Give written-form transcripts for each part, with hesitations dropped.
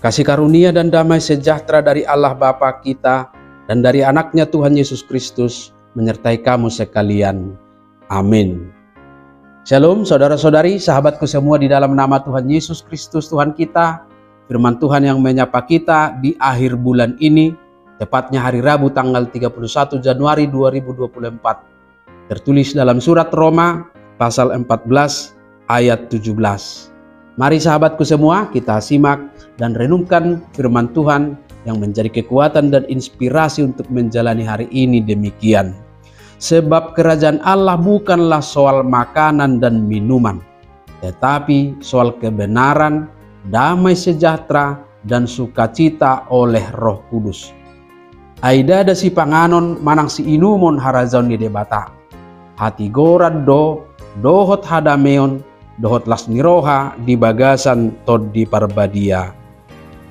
Kasih karunia dan damai sejahtera dari Allah Bapa kita dan dari anaknya Tuhan Yesus Kristus menyertai kamu sekalian. Amin. Shalom saudara-saudari, sahabatku semua di dalam nama Tuhan Yesus Kristus Tuhan kita. Firman Tuhan yang menyapa kita di akhir bulan ini, tepatnya hari Rabu tanggal 31 Januari 2024. Tertulis dalam surat Roma pasal 14 ayat 17. Mari sahabatku semua, kita simak dan renungkan firman Tuhan yang menjadi kekuatan dan inspirasi untuk menjalani hari ini demikian. Sebab kerajaan Allah bukanlah soal makanan dan minuman, tetapi soal kebenaran, damai sejahtera, dan sukacita oleh Roh Kudus. Aida da si panganon manang si inumon harazaon ni debata. Hati gorad dohot hadameon, dohot lasniroha di bagasan tod di parbadia.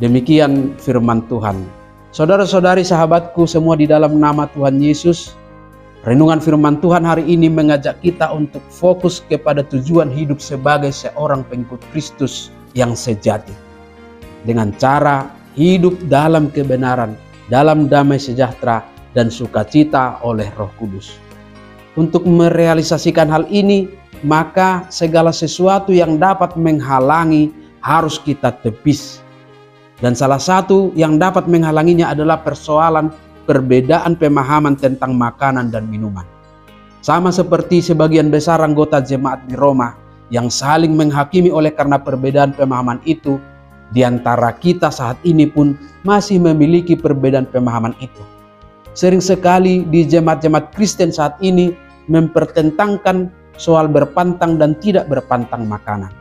Demikian firman Tuhan. Saudara-saudari sahabatku semua di dalam nama Tuhan Yesus, renungan firman Tuhan hari ini mengajak kita untuk fokus kepada tujuan hidup sebagai seorang pengikut Kristus yang sejati. Dengan cara hidup dalam kebenaran, dalam damai sejahtera dan sukacita oleh Roh Kudus. Untuk merealisasikan hal ini, maka segala sesuatu yang dapat menghalangi harus kita tepis. Dan salah satu yang dapat menghalanginya adalah persoalan perbedaan pemahaman tentang makanan dan minuman. Sama seperti sebagian besar anggota jemaat di Roma yang saling menghakimi oleh karena perbedaan pemahaman itu, di antara kita saat ini pun masih memiliki perbedaan pemahaman itu. Sering sekali di jemaat-jemaat Kristen saat ini mempertentangkan soal berpantang dan tidak berpantang makanan.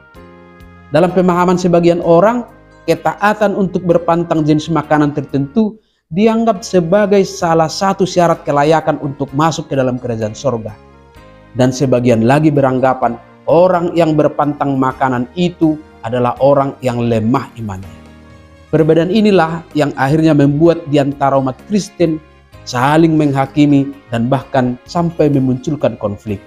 Dalam pemahaman sebagian orang, ketaatan untuk berpantang jenis makanan tertentu dianggap sebagai salah satu syarat kelayakan untuk masuk ke dalam kerajaan sorga. Dan sebagian lagi beranggapan orang yang berpantang makanan itu adalah orang yang lemah imannya. Perbedaan inilah yang akhirnya membuat di antara umat Kristen saling menghakimi dan bahkan sampai memunculkan konflik.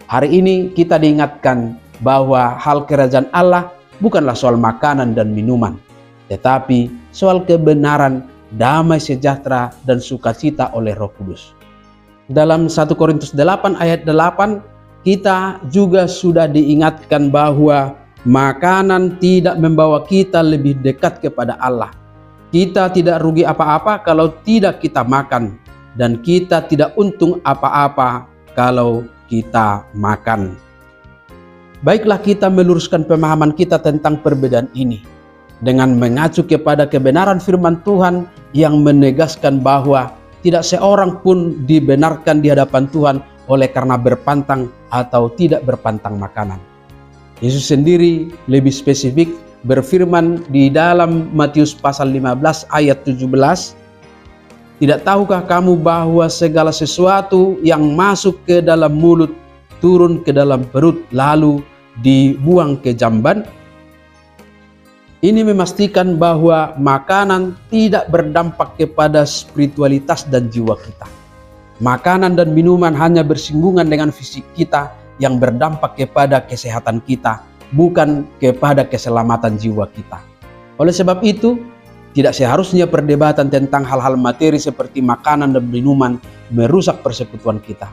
Hari ini kita diingatkan bahwa hal kerajaan Allah bukanlah soal makanan dan minuman, tetapi soal kebenaran, damai sejahtera, dan sukacita oleh Roh Kudus. Dalam 1 Korintus 8 ayat 8, kita juga sudah diingatkan bahwa makanan tidak membawa kita lebih dekat kepada Allah. Kita tidak rugi apa-apa kalau tidak kita makan, dan kita tidak untung apa-apa kalau kita makan. Baiklah kita meluruskan pemahaman kita tentang perbedaan ini dengan mengacu kepada kebenaran firman Tuhan yang menegaskan bahwa tidak seorang pun dibenarkan di hadapan Tuhan oleh karena berpantang atau tidak berpantang makanan. Yesus sendiri lebih spesifik berfirman di dalam Matius pasal 15 ayat 17, "Tidak tahukah kamu bahwa segala sesuatu yang masuk ke dalam mulut turun ke dalam perut lalu dibuang ke jamban?" Ini memastikan bahwa makanan tidak berdampak kepada spiritualitas dan jiwa kita. Makanan dan minuman hanya bersinggungan dengan fisik kita yang berdampak kepada kesehatan kita, bukan kepada keselamatan jiwa kita. Oleh sebab itu, tidak seharusnya perdebatan tentang hal-hal materi seperti makanan dan minuman merusak persekutuan kita.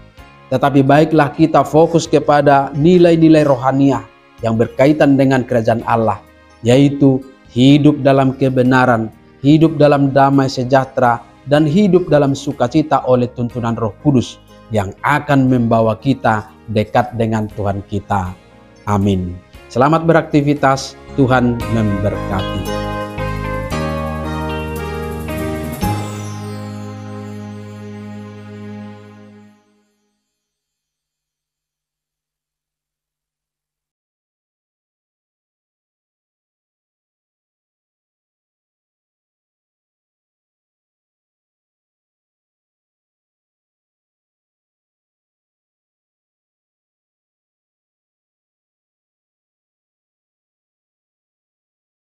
Tetapi baiklah kita fokus kepada nilai-nilai rohaniah yang berkaitan dengan kerajaan Allah, yaitu hidup dalam kebenaran, hidup dalam damai sejahtera, dan hidup dalam sukacita oleh tuntunan Roh Kudus yang akan membawa kita dekat dengan Tuhan kita. Amin. Selamat beraktivitas, Tuhan memberkati.